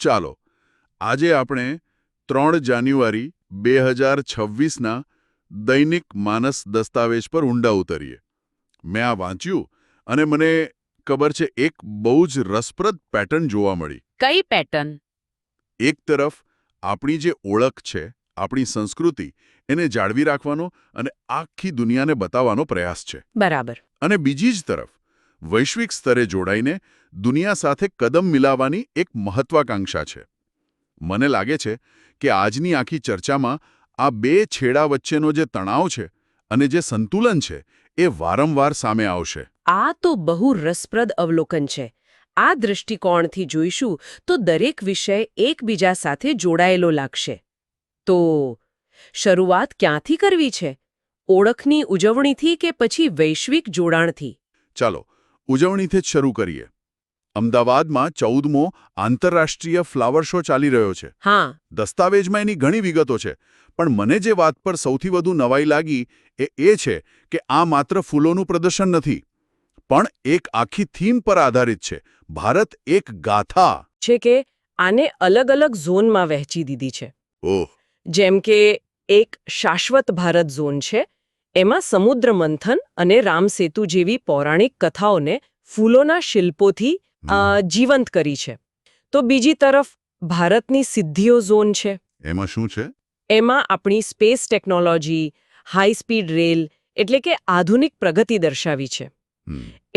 ચાલો આજે આપણે 3 જાન્યુઆરી 2026ના દૈનિક માનસ દસ્તાવેજ પર ઊંડા ઉતરીએ. મેં આ વાંચ્યું અને મને ખબર છે એક બહુ જ રસપ્રદ પેટર્ન જોવા મળી. કઈ પેટર્ન? એક તરફ આપણી જે ઓળખ છે, આપણી સંસ્કૃતિ, એને જાળવી રાખવાનો અને આખી દુનિયાને બતાવવાનો પ્રયાસ છે. બરાબર. અને બીજી જ તરફ વૈશ્વિક સ્તરે જોડાઈને દુનિયા સાથે કદમ મિલાવવાની એક મહત્વાકાંક્ષા છે. મને લાગે છે કે આજની આખી ચર્ચામાં આ બે છેડા વચ્ચેનો જે તણાવ છે અને જે સંતુલન છે એ વારંવાર સામે આવશે. આ તો બહુ રસપ્રદ અવલોકન છે. આ દૃષ્ટિકોણથી જોઈશું તો દરેક વિષય એકબીજા સાથે જોડાયેલો લાગશે. તો શરૂઆત ક્યાંથી કરવી છે? ઓળખની ઉજવણીથી કે પછી વૈશ્વિક જોડાણથી? ચાલો ઉજવણીથી જ શરૂ કરીએ. અમદાવાદમાં 14મો આંતરરાષ્ટ્રીય ફ્લાવર શો ચાલી રહ્યો છે. હા. દસ્તાવેજમાં એની ઘણી વિગતો છે, પણ મને જે વાત પર સૌથી વધુ નવાઈ લાગી એ છે કે આ માત્ર ફૂલોનું પ્રદર્શન નથી, પણ એક આખી થીમ પર આધારિત છે. ભારત એક ગાથા છે કે આને અલગ અલગ ઝોનમાં વહેંચી દીધી છે. ઓહ. જેમ કે એક શાશ્વત ભારત ઝોન છે, એમાં સમુદ્ર મંથન અને રામસેતુ જેવી પૌરાણિક કથાઓને ફૂલોના શિલ્પોથી જીવંત કરી છે. તો બીજી તરફ ભારતની સિદ્ધિઓ ઝોન છે. એમાં શું છે? એમાં આપણી space technology, high speed rail એટલે કે આધુનિક પ્રગતિ દર્શાવી છે.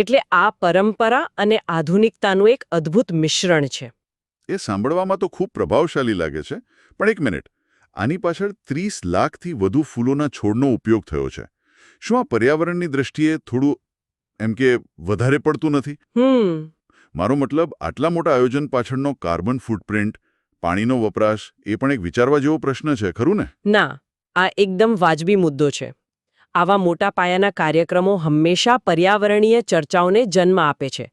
એટલે આ પરંપરા અને આધુનિકતાનું એક અદ્ભુત મિશ્રણ છે. એ સાંભળવામાં તો ખૂબ પ્રભાવશાળી લાગે છે, પણ એક મિનિટ, આની પાછળ 30 લાખથી વધુ ફૂલોના છોડનો ઉપયોગ થયો છે. શું આ પર્યાવરણની દ્રષ્ટિએ થોડું એમ કે વધારે પડતું નથી? મારો મતલબ, આટલા મોટા આયોજન પાછળનો કાર્બન ફૂટપ્રિન્ટ, પાણીનો વપરાશ એ પણ એક વિચારવા જેવો પ્રશ્ન છે, ખરું ને? ના, આ એકદમ વાજબી મુદ્દો છે. આવા મોટા પાયાના કાર્યક્રમો હંમેશા પર્યાવરણીય ચર્ચાઓને જન્મ આપે છે.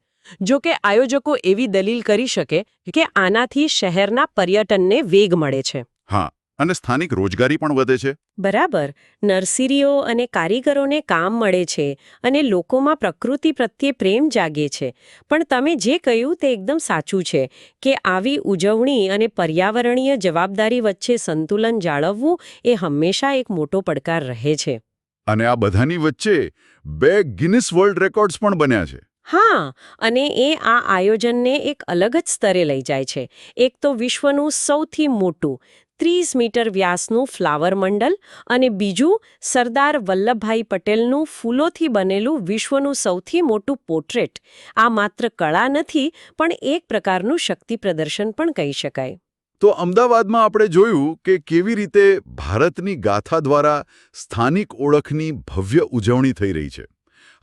જો કે આયોજકો એવી દલીલ કરી શકે કે આનાથી શહેરના પર્યટનને વેગ મળે છે. હા, અને સ્થાનિક રોજગારી પણ વધે છે. બરાબર. નર્સરીઓ અને કારીગરોને કામ મળે છે અને લોકોમાં પ્રકૃતિ પ્રત્યે પ્રેમ જાગે છે. પણ તમે જે કહ્યું તે એકદમ સાચું છે કે આવી ઉજવણી અને પર્યાવરણીય જવાબદારી વચ્ચે સંતુલન જાળવવું એ હંમેશા એક મોટો પડકાર રહે છે. અને આ બધાની વચ્ચે 2 ગિનિસ વર્લ્ડ રેકોર્ડ્સ પણ બન્યા છે. હા, અને એ આ આયોજનને એક અલગ જ સ્તરે લઈ જાય છે. એક તો વિશ્વનું સૌથી મોટું 30 મીટર વ્યાસનું ફ્લાવર મંડલ અને બીજું સરદાર વલ્લભભાઈ પટેલનું ફૂલોથી બનેલું વિશ્વનું સૌથી મોટું પોર્ટ્રેટ. આ માત્ર કળા નથી, પણ એક પ્રકારનું શક્તિ પ્રદર્શન પણ કહી શકાય. તો અમદાવાદમાં આપણે જોયું કે કેવી રીતે ભારતની ગાથા દ્વારા સ્થાનિક ઓળખની ભવ્ય ઉજવણી થઈ રહી છે.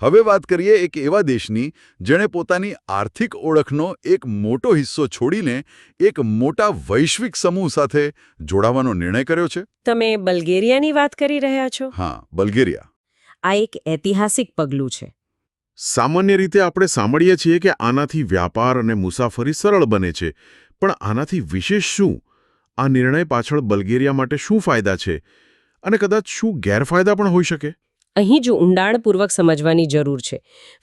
હવે વાત કરીએ એક એવા દેશની જેણે પોતાની આર્થિક ઓળખનો એક મોટો હિસ્સો છોડીને એક મોટા વૈશ્વિક સમૂહ સાથે જોડાવાનો નિર્ણય કર્યો છે. તમે બલ્ગેરિયાની વાત કરી રહ્યા છો? હા, બલ્ગેરિયા. આ એક ઐતિહાસિક પગલું છે. સામાન્ય રીતે આપણે સાંભળીએ છીએ કે આનાથી વ્યાપાર અને મુસાફરી સરળ બને છે, પણ આનાથી વિશેષ શું? આ નિર્ણય પાછળ બલ્ગેરિયા માટે શું ફાયદા છે અને કદાચ શું ગેરફાયદા પણ હોઈ શકે? અહીં જ ઊંડાણપૂર્વક સમજવાની જરૂર છે.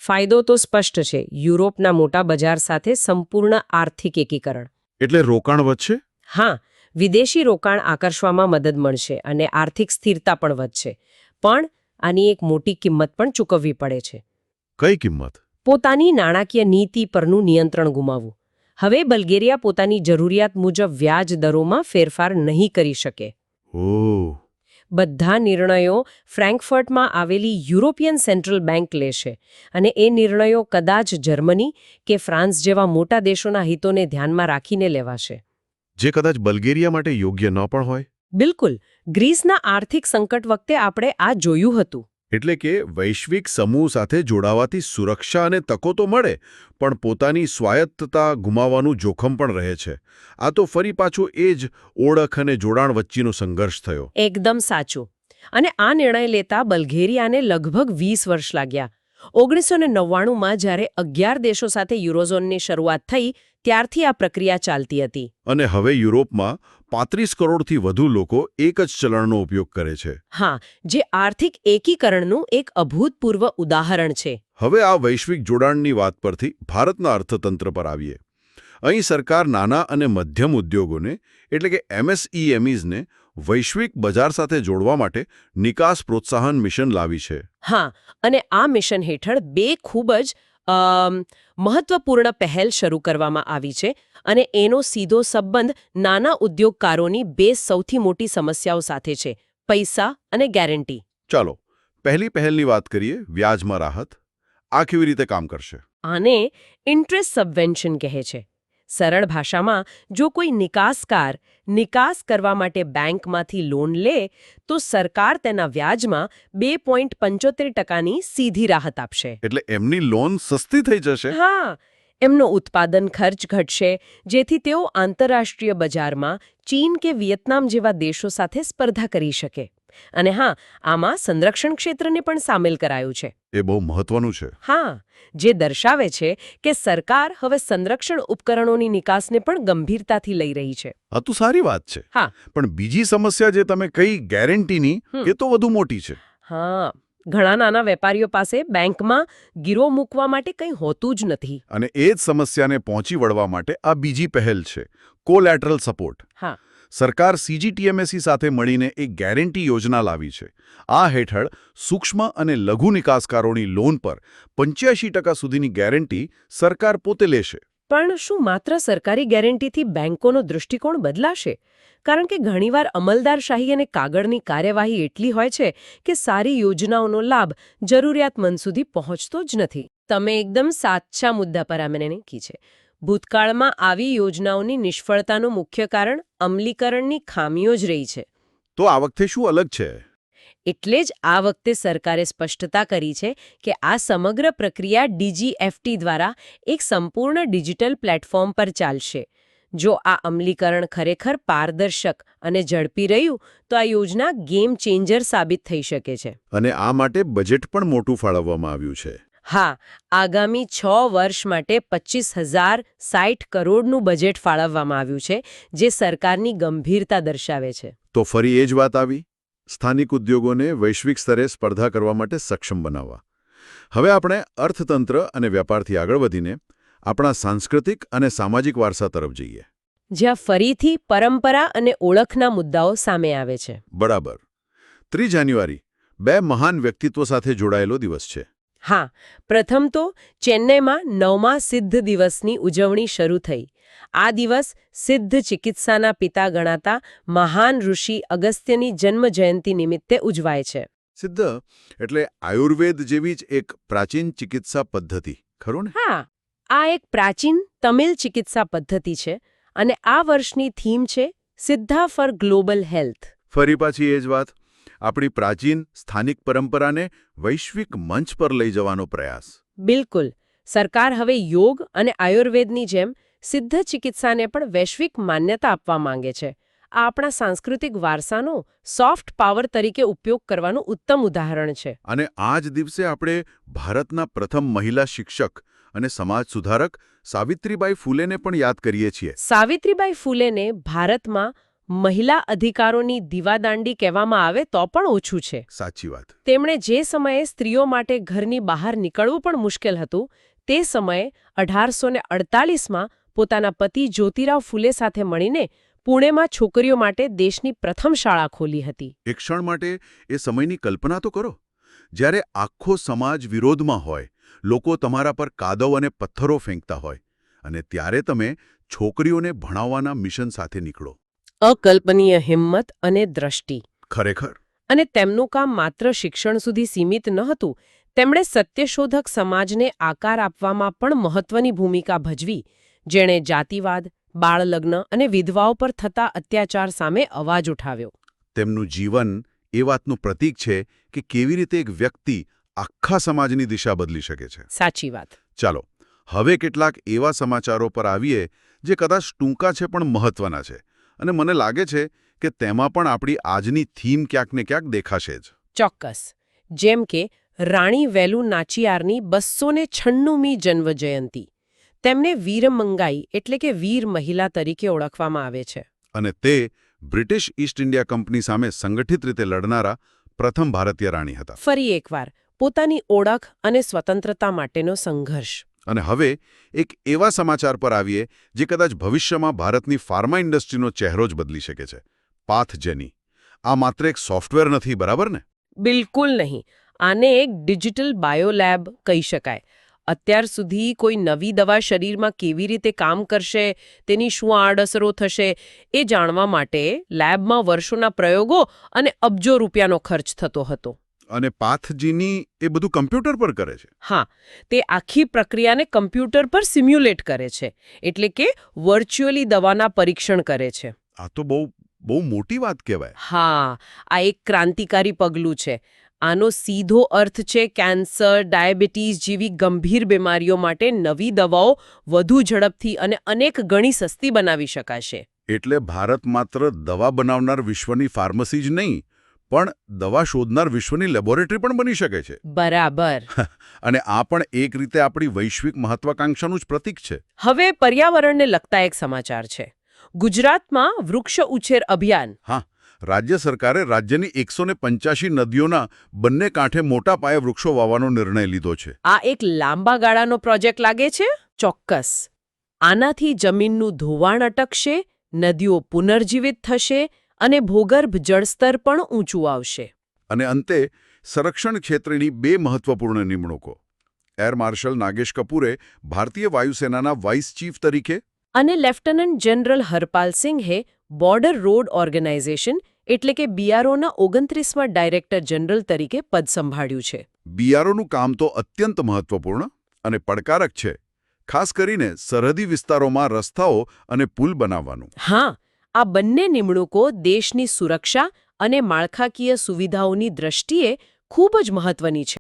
ફાયદો તો સ્પષ્ટ છે. યુરોપના મોટા બજાર સાથે સંપૂર્ણ આર્થિક એકીકરણ. એટલે રોકાણ વધશે? હા, વિદેશી રોકાણ આકર્ષવામાં મદદ મળશે અને આર્થિક સ્થિરતા પણ વધશે. પણ આની એક મોટી કિંમત પણ ચૂકવવી પડે છે. કઈ કિંમત? પોતાની નાણાકીય નીતિ પરનું નિયંત્રણ ગુમાવવું. હવે બલ્ગેરિયા પોતાની જરૂરિયાત મુજબ વ્યાજ દરોમાં ફેરફાર નહીં કરી શકે. ઓહ. બધા નિર્ણયો ફ્રેન્કફર્ટમાં આવેલી યુરોપિયન સેન્ટ્રલ બેંક લેશે અને એ નિર્ણયો કદાચ જર્મની કે ફ્રાન્સ જેવા મોટા દેશોના હિતોને ધ્યાનમાં રાખીને લેવાશે. જે કદાચ બલ્ગેરિયા માટે યોગ્ય ન પણ હોય? બિલકુલ. ગ્રીસના આર્થિક સંકટ વખતે આપણે આ જોયું હતું. એટલે કે વૈશ્વિક સમૂહ સાથે જોડાવાથી સુરક્ષા અને તકો તો મળે, પણ પોતાની સ્વાયત્તતા ગુમાવવાનું જોખમ પણ રહે છે. આ તો ફરી પાછું એ જ ઓળખ અને જોડાણ વચ્ચેનો સંઘર્ષ થયો. એકદમ સાચું. અને આ નિર્ણય લેતા બલ્ગેરિયાને લગભગ 20 વર્ષ લાગ્યા. 1999માં જ્યારે 11 દેશો સાથે યુરોઝોનની શરૂઆત થઈ, ત્યારથી આ પ્રક્રિયા ચાલતી હતી. અને હવે યુરોપમાં 35 કરોડથી વધુ લોકો એક જ ચલણનો ઉપયોગ કરે છે. હા, જે આર્થિક એકીકરણનું એક અભૂતપૂર્વ ઉદાહરણ છે. હવે આ વૈશ્વિક જોડાણની વાત પરથી ભારતના અર્થતંત્ર પર આવીએ. અહીં સરકાર નાના અને મધ્યમ ઉદ્યોગોને એટલે કે MSEMEsને વૈશ્વિક બજાર સાથે જોડવા માટે નિકાસ પ્રોત્સાહન મિશન લાવી છે. હા, અને આ મિશન હેઠળ બે ખૂબ જ મહત્વપૂર્ણ પહેલ શરૂ કરવામાં આવી છે અને એનો સીધો સંબંધ નાના ઉદ્યોગકારોની બે સૌથી મોટી સમસ્યાઓ સાથે છે: પૈસા અને ગેરંટી. ચાલો પહેલી પહેલની વાત કરીએ, વ્યાજમાં રાહત. આ કેવી રીતે કામ કરશે? આને ઇન્ટરેસ્ટ સબવેન્શન કહે છે. સરળ ભાષામાં, જો કોઈ નિકાસકાર નિકાસ કરવા માટે બેંકમાંથી લોન લે તો સરકાર તેના વ્યાજમાં 2.75% સીધી રાહત આપશે. એટલે એમની લોન સસ્તી થઈ જશે. હા, એમનો ઉત્પાદન ખર્ચ ઘટશે, જેથી તેઓ આંતરરાષ્ટ્રીય બજારમાં ચીન કે વિયેતનામ જેવા દેશો સાથે સ્પર્ધા કરી શકે. અને હા, આમાં સંરક્ષણ ક્ષેત્રને પણ સામેલ કરાયું છે. એ બહુ મહત્વનું છે. હા, જે દર્શાવે છે કે સરકાર હવે સંરક્ષણ ઉપકરણોની નિકાસને પણ ગંભીરતાથી લઈ રહી છે. આ તો સારી વાત છે. હા. પણ બીજી સમસ્યા જે તમે કઈ ગેરંટીની, એ તો વધુ મોટી છે. હા, ઘણા નાના વેપારીઓ પાસે બેંકમાં ગીરો મૂકવા માટે કંઈ હોતું જ નથી. અને એ જ સમસ્યાને પહોંચી વળવા માટે આ બીજી પહેલ છે, કોલેટરલ સપોર્ટ. હા, સરકાર CGTMSE સાથે મળીને એક ગેરંટી યોજના લાવી છે. આ હેઠળ સૂક્ષ્મ અને લઘુ નિકાસકારોની લોન પર 85% સુધીની ગેરંટી સરકાર પોતે લેશે. પણ શું માત્ર સરકારી ગેરંટીથી બેંકોનો દૃષ્ટિકોણ બદલાશે? કારણ કે ઘણીવાર અમલદારશાહી અને કાગળની કાર્યવાહી એટલી હોય છે કે સારી યોજનાઓનો લાભ જરૂરિયાતમંદ સુધી પહોંચતો જ નથી. તમે એકદમ સાચા મુદ્દા પર આમને કી છે. ભૂતકાળમાં આવી યોજનાઓની નિષ્ફળતાનું મુખ્ય કારણ અમલીકરણની ખામીઓ જ રહી છે. તો આ વખતે શું અલગ છે? એટલે જ આ વખતે સરકારે સ્પષ્ટતા કરી છે કે આ સમગ્ર પ્રક્રિયા DGFT દ્વારા એક સંપૂર્ણ ડિજિટલ પ્લેટફોર્મ પર ચાલશે. જો આ અમલીકરણ ખરેખર પારદર્શક અને ઝડપી રહ્યું તો આ યોજના ગેમ ચેન્જર સાબિત થઈ શકે છે. અને આ માટે બજેટ પણ મોટું ફાળવવામાં આવ્યું છે. હા, આગામી 6 વર્ષ માટે 25,060 કરોડનું બજેટ ફાળવવામાં આવ્યું છે, જે સરકારની ગંભીરતા દર્શાવે છે. તો ફરી એ જ વાત આવી, સ્થાનિક ઉદ્યોગોને વૈશ્વિક સ્તરે સ્પર્ધા કરવા માટે સક્ષમ બનાવવા. હવે આપણે અર્થતંત્ર અને વ્યાપારથી આગળ વધીને આપણા સાંસ્કૃતિક અને સામાજિક વારસા તરફ જઈએ. જ્યાં ફરીથી પરંપરા અને ઓળખના મુદ્દાઓ સામે આવે છે. બરાબર. 3 જાન્યુઆરી 2 મહાન વ્યક્તિત્વ સાથે જોડાયેલો દિવસ છે. હા, પ્રથમ તો ચેન્નઈમાં 9મા સિદ્ધ દિવસની ઉજવણી શરૂ થઈ. આ દિવસ સિદ્ધ ચિકિત્સાના પિતા ગણાતા મહાન ઋષિ અગસ્ત્યની જન્મજયંતિ નિમિત્તે ઉજવાય છે. સિદ્ધ એટલે આયુર્વેદ જેવી જ એક પ્રાચીન ચિકિત્સા પદ્ધતિ, ખરું ને? હા, આ એક પ્રાચીન તમિલ ચિકિત્સા પદ્ધતિ છે અને આ વર્ષની થીમ છે સિદ્ધા ફોર ગ્લોબલ હેલ્થ. ફરી પાછી એ જ વાત, આપણી પ્રાચીન સ્થાનિક પરંપરાને વૈશ્વિક મંચ પર લઈ જવાનો પ્રયાસ. બિલકુલ. સરકાર હવે યોગ અને આયુર્વેદની જેમ સિદ્ધ ચિકિત્સાને પણ વૈશ્વિક માન્યતા આપવા માંગે છે. આ આપણા સાંસ્કૃતિક વારસાનો સોફ્ટ પાવર તરીકે ઉપયોગ કરવાનું ઉત્તમ ઉદાહરણ છે. અને આ જ દિવસે આપણે ભારતના પ્રથમ મહિલા શિક્ષક અને સમાજ સુધારક સાવિત્રીબાઈ ફૂલેને પણ યાદ કરીએ છીએ. સાવિત્રીબાઈ ફૂલેને ભારતમાં મહિલા અધિકારોની દીવાદાંડી કહેવામાં આવે તો પણ ઓછું છે. સાચી વાત. તેમણે જે સમયે સ્ત્રીઓ માટે ઘરની બહાર નીકળવું પણ મુશ્કેલ હતું, તે સમયે 1848માં પોતાના પતિ જ્યોતિરાવ ફૂલે સાથે મળીને પુણેમાં છોકરીઓ માટે દેશની પ્રથમ શાળા ખોલી હતી. એક ક્ષણ માટે એ સમયની કલ્પના તો કરો, જ્યારે આખો સમાજ વિરોધમાં હોય, લોકો તમારા પર કાદવ અને પથ્થરો ફેંકતા હોય, અને ત્યારે તમે છોકરીઓને ભણાવવાના મિશન સાથે નીકળો. અકલ્પનીય હિંમત અને દ્રષ્ટિ. ખરેખર. અને તેમનું કામ માત્ર શિક્ષણ સુધી સીમિત ન હતું. તેમણે સત્યશોધક સમાજને આકાર આપવામાં પણ મહત્વની ભૂમિકા ભજવી, જેણે જાતિવાદ, બાળલગ્ન અને વિધવાઓ પર થતા અત્યાચાર સામે અવાજ ઉઠાવ્યો. તેમનું જીવન એ વાતનું પ્રતીક છે કે કેવી રીતે એક વ્યક્તિ આખા સમાજની દિશા બદલી શકે છે. સાચી વાત. ચાલો, હવે કેટલાક એવા સમાચારો પર આવીએ જે કદાચ ટૂંકા છે પણ મહત્વના છે, અને મને લાગે છે કે તેમાં પણ આપણી આજની થીમ ક્યાંક ને ક્યાંક દેખાશે જ. ચોક્કસ. જેમ કે રાણી વેલુ નાચિયારની 296મી જન્મજયંતિ. તેમને વીરમંગાઈ એટલે કે વીર મહિલા તરીકે ઓળખવામાં આવે છે. અને તે બ્રિટિશ ઈસ્ટ ઇન્ડિયા કંપની સામે સંગઠિત રીતે લડનારા પ્રથમ ભારતીય રાણી હતા. ફરી એકવાર પોતાની ઓળખ અને સ્વતંત્રતા માટેનો સંઘર્ષ. અને હવે એક એવા સમાચાર પર આવીએ જે કદાચ ભવિષ્યમાં ભારતની ફાર્મા ઇન્ડસ્ટ્રીનો ચહેરો જ બદલી શકે છે. પાથજેની. આ માત્ર એક સોફ્ટવેર નથી, બરાબર ને? બિલકુલ નહીં. આને એક ડિજિટલ બાયોલેબ કહી શકાય. અત્યાર સુધી કોઈ નવી દવા શરીરમાં કેવી રીતે કામ કરશે, તેની શું આડઅસરો થશે, એ જાણવા માટે લેબમાં વર્ષોના પ્રયોગો અને અબજો રૂપિયાનો ખર્ચ થતો હતો. અને પાથજીની એ બધું કમ્પ્યુટર પર કરે છે. હા, તે આખી પ્રક્રિયાને કમ્પ્યુટર પર સિમ્યુલેટ કરે છે, એટલે કે વર્ચ્યુઅલી દવાના પરીક્ષણ કરે છે. આ તો બહુ મોટી વાત કહેવાય. હા, આ એક ક્રાંતિકારી પગલું છે. આનો સીધો અર્થ છે કેન્સર, ડાયાબિટીસ જેવી ગંભીર બીમારીઓ માટે નવી દવાઓ વધુ ઝડપથી અને અનેક ગણી સસ્તી બનાવી શકાશે. એટલે ભારત માત્ર દવા બનાવનાર વિશ્વની ફાર્મસી જ નહીં, પણ દવા શોધનાર વિશ્વની લેબોરેટરી પણ બની શકે છે. બરાબર. અને આ પણ એક રીતે આપણી વૈશ્વિક મહત્વાકાંક્ષાનું જ પ્રતીક છે. હવે પર્યાવરણને લગતા એક સમાચાર છે. ગુજરાતમાં વૃક્ષ ઉછેર અભિયાન. હા, રાજ્ય સરકારે રાજ્યની 185 નદીઓના બંને કાંઠે મોટા પાયે વૃક્ષો વાવવાનો નિર્ણય લીધો છે. આ એક લાંબા ગાળાનો પ્રોજેક્ટ લાગે છે? ચોક્કસ. આનાથી જમીનનું ધોવાણ અટકશે, નદીઓ પુનર્જીવિત થશે અને ભૂગર્ભ જળસ્તર પણ ઊંચું આવશે. અને અંતે સંરક્ષણ ક્ષેત્રની 2 મહત્વપૂર્ણ નિમણૂકો. એર માર્શલ નાગેશ કપૂરે ભારતીય વાયુસેનાના વાઇસ ચીફ તરીકે અને લેફ્ટનન્ટ જનરલ હરપાલ સિંઘે બોર્ડર રોડ ઓર્ગેનાઇઝેશન એટલે કે બીઆરઓના 29મા ડાયરેક્ટર જનરલ તરીકે પદ સંભાળ્યું છે. બીઆરઓનું કામ તો અત્યંત મહત્વપૂર્ણ અને પડકારક છે, ખાસ કરીને સરહદી વિસ્તારોમાં રસ્તાઓ અને પુલ બનાવવાનું. હા, આ બંને નિમણૂકો દેશની સુરક્ષા અને માળખાકીય સુવિધાઓની દ્રષ્ટિએ ખૂબ જ મહત્વની છે.